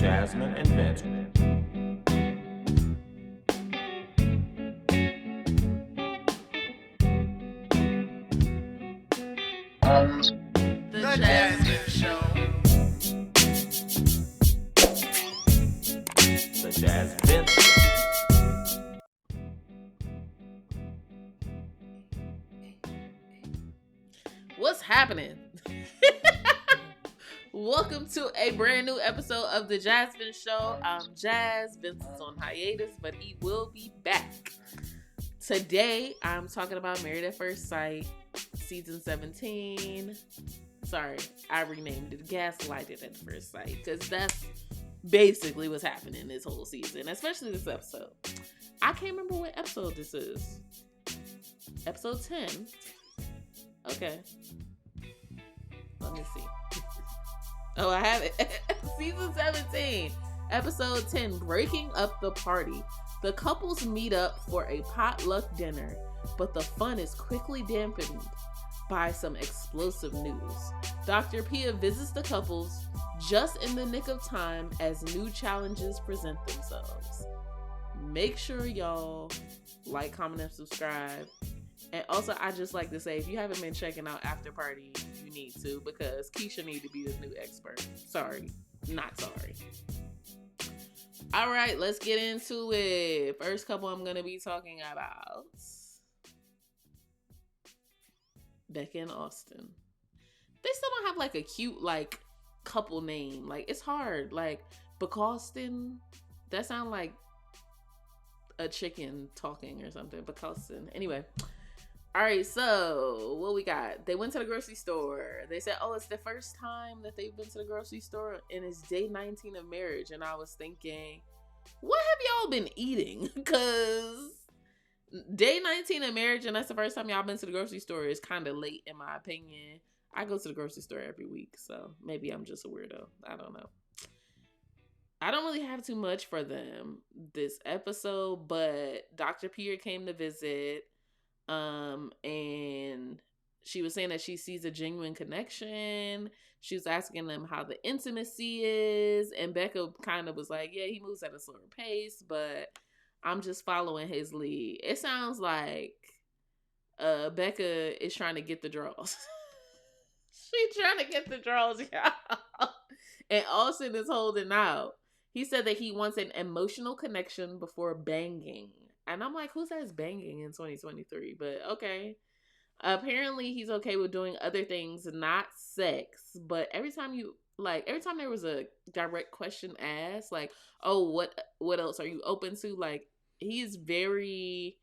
Jasmyne and Vince. The JasVynce Show. The JasVynce Show. What's happening? Welcome to a brand new episode of the JasVynce Show. I'm Jazz. Vince is on hiatus, but he will be back. Today, I'm talking about Married at First Sight, season 17. Sorry, I renamed it Gaslighter at First Sight, because that's basically what's happening this whole season, especially this episode. I can't remember what episode this is. Episode 10. Okay. Let me see. Oh, I have it. Season 17, episode 10, Breaking Up the Party. The couples meet up for a potluck dinner, but the fun is quickly dampened by some explosive news. Dr. Pia visits the couples just in the nick of time as new challenges present themselves. Make sure y'all like, comment, and subscribe. And also, I just like to say, if you haven't been checking out After Party, you need to, because Keisha need to be the new expert. Sorry. Not sorry. All right, let's get into it. First couple I'm going to be talking about. Becca and Austin. They still don't have, like, a cute, like, couple name. Like, it's hard. Like, Beccaustin. That sounds like a chicken talking or something. Beccaustin. Anyway. All right, so what we got? They went to the grocery store. They said, oh, it's the first time that they've been to the grocery store, and it's day 19 of marriage. And I was thinking, what have y'all been eating? Because day 19 of marriage, and that's the first time y'all been to the grocery store, is kind of late, in my opinion. I go to the grocery store every week, so maybe I'm just a weirdo. I don't know. I don't really have too much for them this episode, but Dr. Pierre came to visit. And she was saying that she sees a genuine connection. She was asking them how the intimacy is. And Becca kind of was like, yeah, he moves at a slower pace, but I'm just following his lead. It sounds like Becca is trying to get the draws. She's trying to get the draws, y'all. And Austin is holding out. He said that he wants an emotional connection before banging. And I'm like, who says banging in 2023? But okay. Apparently, he's okay with doing other things, not sex. But every time there was a direct question asked, like, oh, what else are you open to? Like, he's very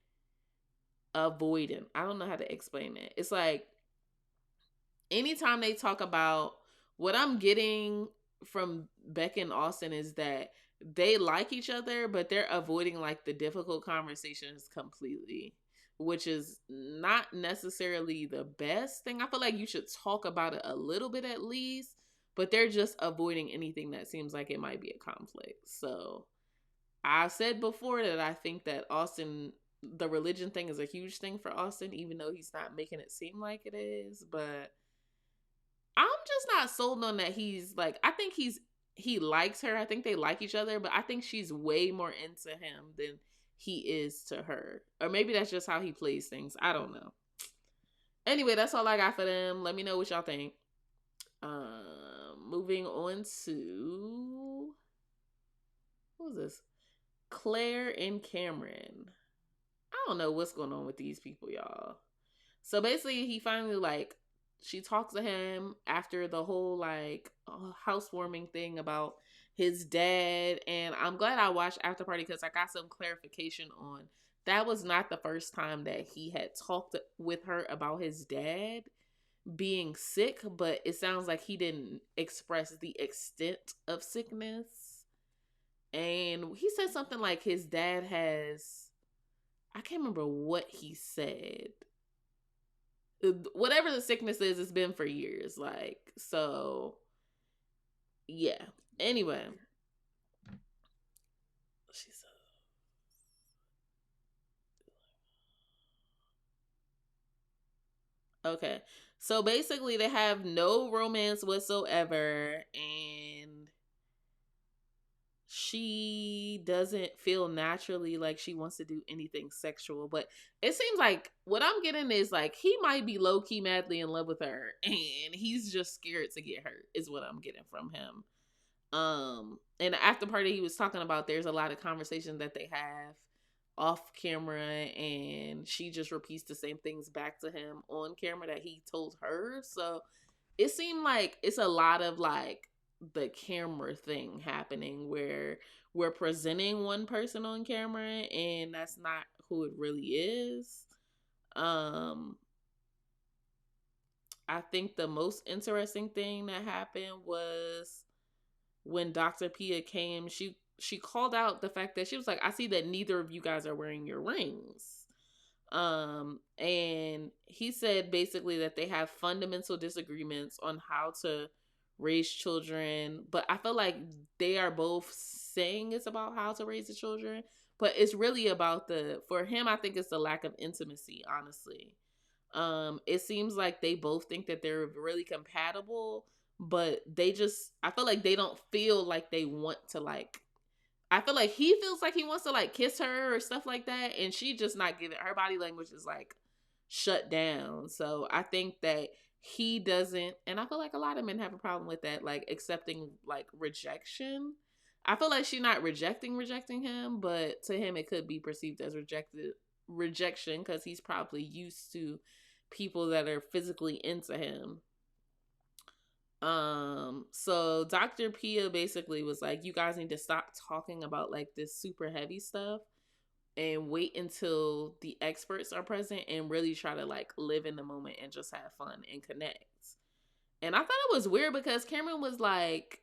avoidant. I don't know how to explain it. It's like, anytime they talk about, what I'm getting from Becca and Austin is that they like each other, but they're avoiding like the difficult conversations completely, which is not necessarily the best thing. I feel like you should talk about it a little bit at least, but they're just avoiding anything that seems like it might be a conflict. So I said before that I think that Austin, the religion thing is a huge thing for Austin, even though he's not making it seem like it is. But I'm just not sold on that. He's like, I think he likes her. I think they like each other, but I think she's way more into him than he is to her. Or maybe that's just how he plays things. I don't know. Anyway, that's all I got for them. Let me know what y'all think. Moving on to, who's this? Clare and Cameron. I don't know what's going on with these people, y'all. So basically, he finally she talks to him after the whole housewarming thing about his dad. And I'm glad I watched After Party because I got some clarification on that was not the first time that he had talked with her about his dad being sick, but it sounds like he didn't express the extent of sickness. And he said something like his dad has, I can't remember what he said. Whatever the sickness is, it's been for years. So yeah. Anyway. She said, okay. So basically they have no romance whatsoever, and she doesn't feel naturally like she wants to do anything sexual. But it seems like what I'm getting is like he might be low-key madly in love with her and he's just scared to get hurt is what I'm getting from him. And the after party he was talking about, there's a lot of conversation that they have off camera and she just repeats the same things back to him on camera that he told her. So it seemed like it's a lot of like the camera thing happening where we're presenting one person on camera and that's not who it really is. I think the most interesting thing that happened was when Dr. Pia came, she called out the fact that she was like, I see that neither of you guys are wearing your rings. And he said basically that they have fundamental disagreements on how to raise children, but I feel like they are both saying it's about how to raise the children, but it's really about for him, I think it's the lack of intimacy, honestly. It seems like they both think that they're really compatible, but I feel like they don't feel like they want to like, I feel like he feels like he wants to like kiss her or stuff like that, and she just not giving. Her body language is like shut down. So I think that he doesn't, and I feel like a lot of men have a problem with that, like accepting like rejection. I feel like she's not rejecting him, but to him it could be perceived as rejection because he's probably used to people that are physically into him. So Dr. Pia basically was like, you guys need to stop talking about like this super heavy stuff and wait until the experts are present and really try to like live in the moment and just have fun and connect. And I thought it was weird because Cameron was like,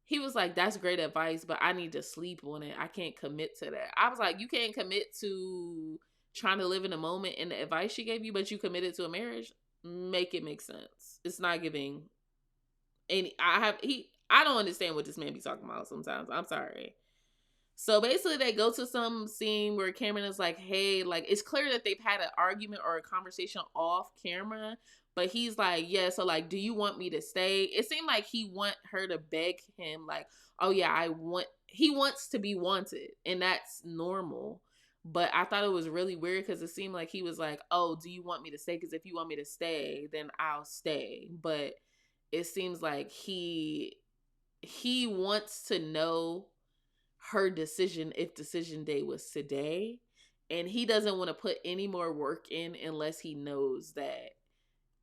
he was like, that's great advice, but I need to sleep on it. I can't commit to that. I was like, you can't commit to trying to live in the moment and the advice she gave you, but you committed to a marriage? Make it make sense. It's not giving. And I don't understand what this man be talking about sometimes. I'm sorry. So basically they go to some scene where Cameron is like, hey, like it's clear that they've had an argument or a conversation off camera, but he's like, yeah, so like, do you want me to stay? It seemed like he want her to beg him like, oh yeah, he wants to be wanted and that's normal. But I thought it was really weird because it seemed like he was like, oh, do you want me to stay? Because if you want me to stay, then I'll stay. But it seems like he wants to know her decision if decision day was today, and he doesn't want to put any more work in unless he knows that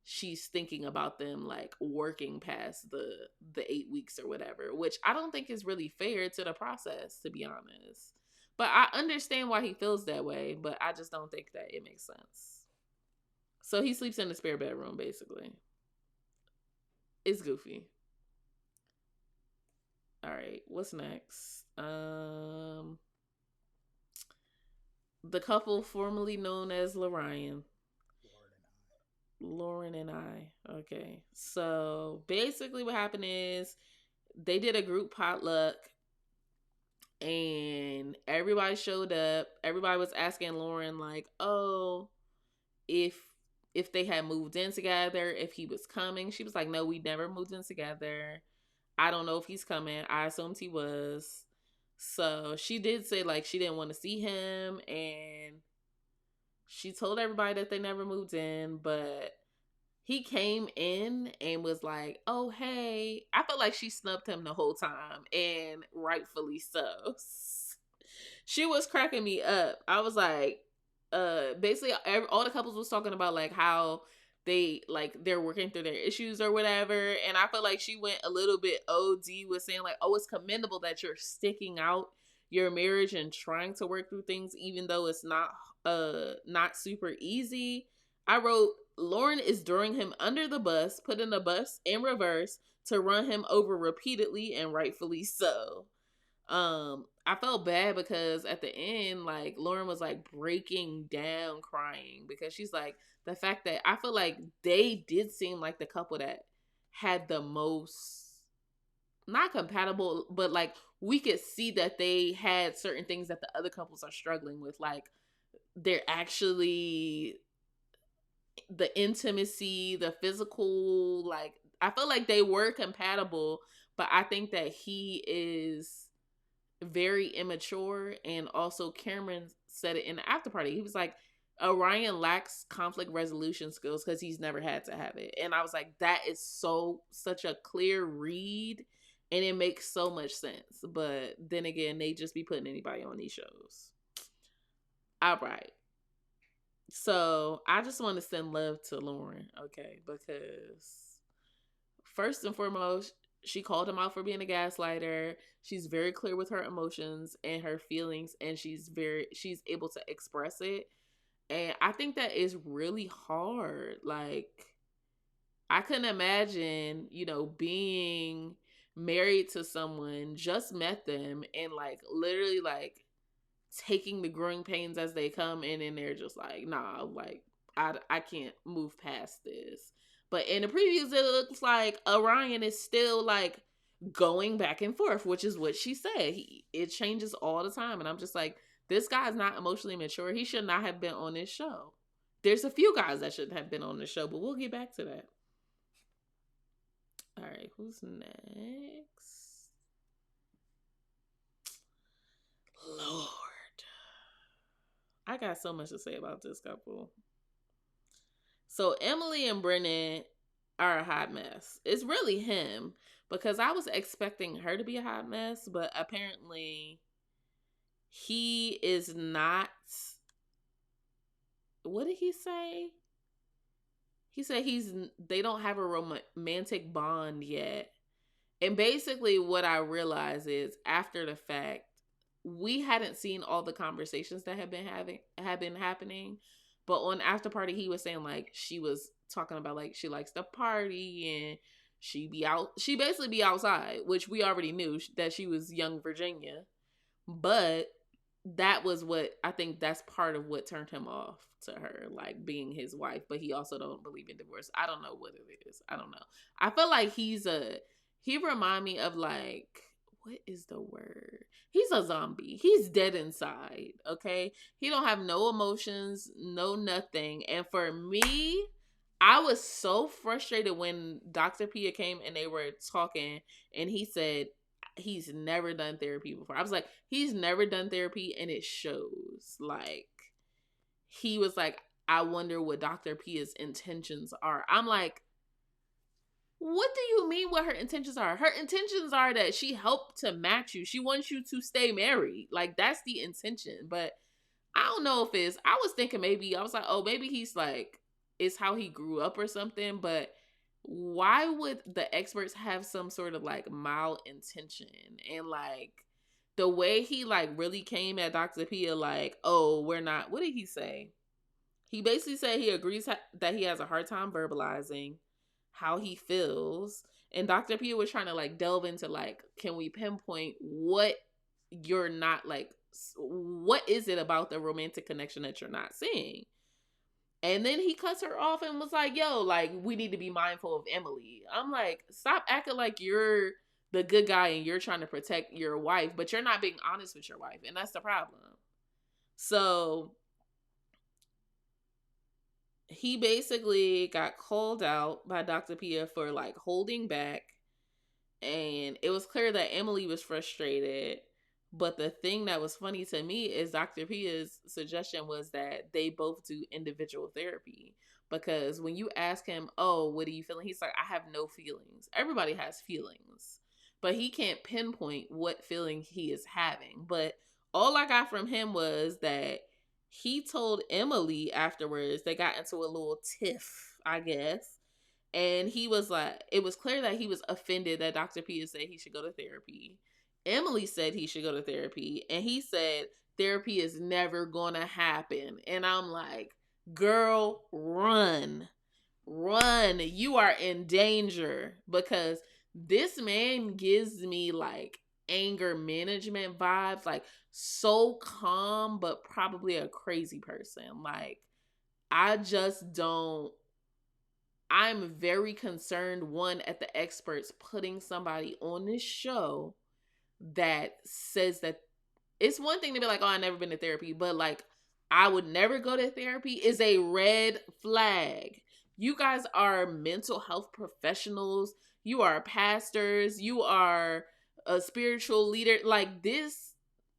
she's thinking about them like working past the 8 weeks or whatever, which I don't think is really fair to the process, to be honest. But I understand why he feels that way, but I just don't think that it makes sense. So he sleeps in the spare bedroom basically. It's goofy. All right, what's next? The couple formerly known as Lauren and I. Okay. So basically what happened is they did a group potluck and everybody showed up. Everybody was asking Lauren like, oh, if they had moved in together, if he was coming. She was like, no, we never moved in together. I don't know if he's coming. I assumed he was. So she did say like she didn't want to see him, and she told everybody that they never moved in, but he came in and was like, oh, hey. I felt like she snubbed him the whole time, and rightfully so. She was cracking me up. I was like, basically all the couples was talking about like how they're working through their issues or whatever, and I feel like she went a little bit OD with saying like, oh, it's commendable that you're sticking out your marriage and trying to work through things even though it's not super easy. I wrote, Lauren is throwing him under the bus, putting the bus in reverse to run him over repeatedly, and rightfully so. I felt bad because at the end, like Lauren was like breaking down crying because she's like, the fact that I feel like they did seem like the couple that had the most, not compatible, but like we could see that they had certain things that the other couples are struggling with. Like they're actually the intimacy, the physical, like I feel like they were compatible, but I think that he is very immature. And also Cameron said it in the after party. He was like, Orion lacks conflict resolution skills because he's never had to have it. And I was like, that is such a clear read, and it makes so much sense. But then again, they just be putting anybody on these shows. All right. So I just want to send love to Lauren, okay? Because first and foremost, she called him out for being a gaslighter. She's very clear with her emotions and her feelings, and she's able to express it. And I think that is really hard. Like, I couldn't imagine, being married to someone, just met them, and like literally like taking the growing pains as they come in, and they're just like, nah, like I can't move past this. But in the previews, it looks like Orion is still like going back and forth, which is what she said. It changes all the time, and I'm just like, this guy's not emotionally mature. He should not have been on this show. There's a few guys that shouldn't have been on the show, but we'll get back to that. All right, who's next? Lord. I got so much to say about this couple. So Emily and Brennan are a hot mess. It's really him, because I was expecting her to be a hot mess, but apparently he is not. What did he say? He said they don't have a romantic bond yet. And basically what I realized is, after the fact, we hadn't seen all the conversations that have been happening. But on after party, he was saying like she was talking about like she likes to party and she basically be outside, which we already knew that she was young Virginia. But that was what I think that's part of what turned him off to her, like being his wife. But he also don't believe in divorce. I don't know what it is. I don't know. I feel like he remind me of like, what is the word? He's a zombie. He's dead inside, okay? He don't have no emotions, no nothing. And for me, I was so frustrated when Dr. Pia came and they were talking and he said he's never done therapy before. I was like, he's never done therapy, and it shows. Like, he was like, I wonder what Dr. Pia's intentions are. I'm like, what do you mean what her intentions are? Her intentions are that she helped to match you. She wants you to stay married. Like, that's the intention. But I don't know if I was thinking maybe, I was like, oh, maybe he's like, it's how he grew up or something. But why would the experts have some sort of like mild intention? And like the way he like really came at Dr. Pia, like, oh, we're not, what did he say? He basically said he agrees that he has a hard time verbalizing how he feels. And Dr. Pia was trying to like delve into like, can we pinpoint what you're not like, what is it about the romantic connection that you're not seeing? And then he cuts her off and was like, yo, like, we need to be mindful of Emily. I'm like, stop acting like you're the good guy and you're trying to protect your wife, but you're not being honest with your wife. And that's the problem. So he basically got called out by Dr. Pia for like holding back. And it was clear that Emily was frustrated. But the thing that was funny to me is Dr. Pia's suggestion was that they both do individual therapy. Because when you ask him, oh, what are you feeling? He's like, I have no feelings. Everybody has feelings. But he can't pinpoint what feeling he is having. But all I got from him was that he told Emily afterwards, they got into a little tiff, I guess. And he was like, it was clear that he was offended that Dr. Pia said he should go to therapy. Emily said he should go to therapy, and he said therapy is never gonna happen. And I'm like, girl, run. You are in danger, because this man gives me like anger management vibes, like so calm, but probably a crazy person. Like, I just don't. I'm very concerned, one, at the experts putting somebody on this show that says that it's one thing to be like, oh, I've never been to therapy, but like, I would never go to therapy is a red flag. You guys are mental health professionals. You are pastors. You are a spiritual leader. Like, this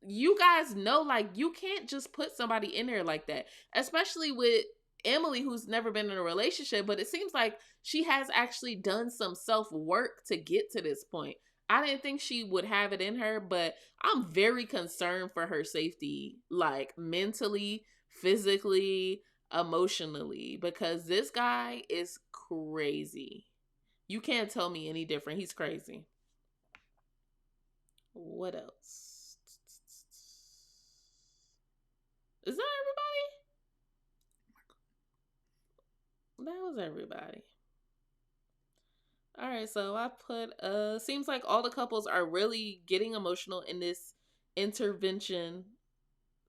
you guys know, like, you can't just put somebody in there like that, especially with Emily, who's never been in a relationship, but it seems like she has actually done some self-work to get to this point. I didn't think she would have it in her, but I'm very concerned for her safety, like mentally, physically, emotionally, because this guy is crazy. You can't tell me any different. He's crazy. What else? Is that everybody? That was everybody. All right, so I put seems like all the couples are really getting emotional in this intervention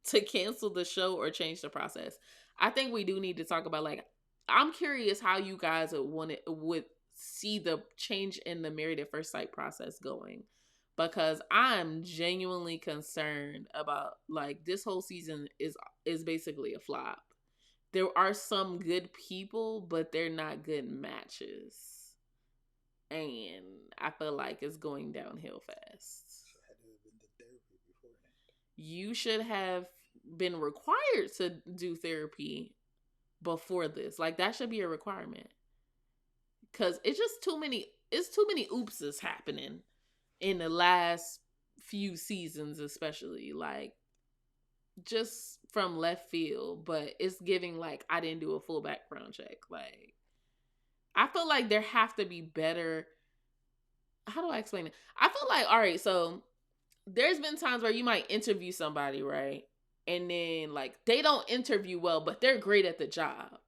to cancel the show or change the process. I think we do need to talk about, like, I'm curious how you guys would see the change in the Married at First Sight process going, because I'm genuinely concerned about, like, this whole season is basically a flop. There are some good people, but they're not good matches. And I feel like it's going downhill fast. You should have been required to do therapy before this. Like, that should be a requirement. Cause it's just too many oopses happening in the last few seasons, especially, like, just from left field. But it's giving, like, I didn't do a full background check. Like, I feel like there have to be better. How do I explain it? I feel like, all right, so there's been times where you might interview somebody, right? And then, like, they don't interview well, but they're great at the job.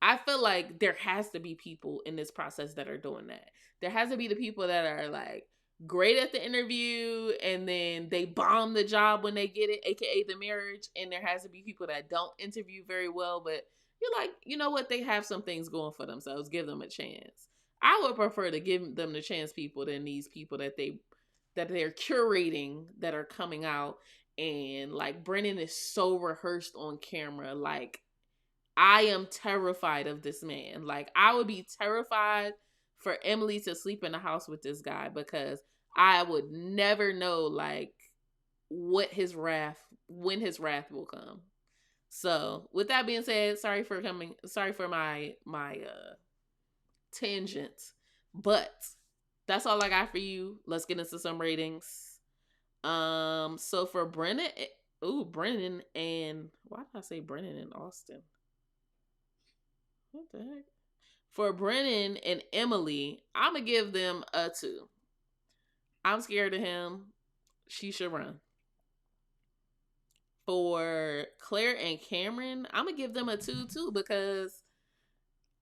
I feel like there has to be people in this process that are doing that. There has to be the people that are, like, great at the interview and then they bomb the job when they get it, aka the marriage. And there has to be people that don't interview very well, but you're like, you know what? They have some things going for themselves. Give them a chance. I would prefer to give them the chance people than these people that they're curating that are coming out. And, like, Brennan is so rehearsed on camera. Like, I am terrified of this man. Like, I would be terrified for Emily to sleep in the house with this guy, because I would never know, like, when his wrath will come. So, with that being said, sorry for my tangent, but that's all I got for you. Let's get into some ratings. So for Brennan and why did I say Brennan and Austin? What the heck? For Brennan and Emily, I'm gonna give them a 2. I'm scared of him. She should run. For Clare and Cameron, I'm gonna give them a 2 too, because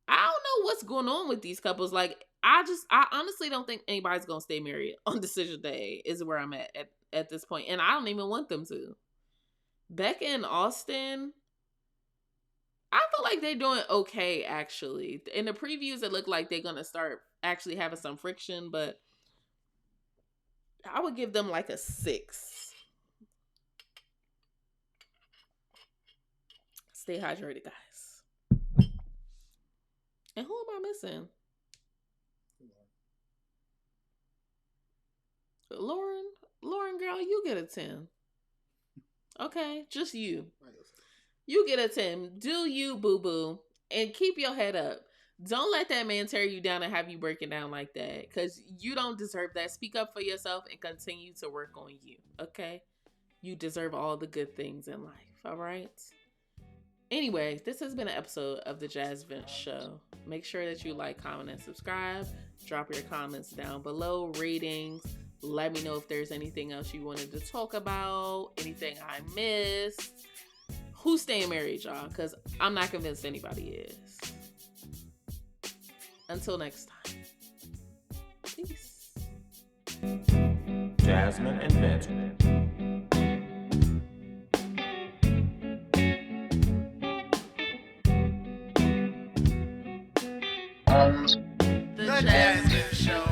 I don't know what's going on with these couples. Like, I honestly don't think anybody's gonna stay married on decision day, is where I'm at this point. And I don't even want them to. Becca and Austin, I feel like they're doing okay, actually. In the previews, it looked like they're gonna start actually having some friction, but I would give them like a 6. Stay hydrated, guys. And who am I missing? Lauren, girl, you get a 10. Okay, just you. You get a 10. Do you, boo-boo. And keep your head up. Don't let that man tear you down and have you breaking down like that, because you don't deserve that. Speak up for yourself and continue to work on you, okay? You deserve all the good things in life, all right? Anyway, this has been an episode of the JasVynce Show. Make sure that you like, comment, and subscribe. Drop your comments down below, ratings. Let me know if there's anything else you wanted to talk about, anything I missed. Who's staying married, y'all? Because I'm not convinced anybody is. Until next time. Peace. Jasmyne and Vince. The JasVynce Show.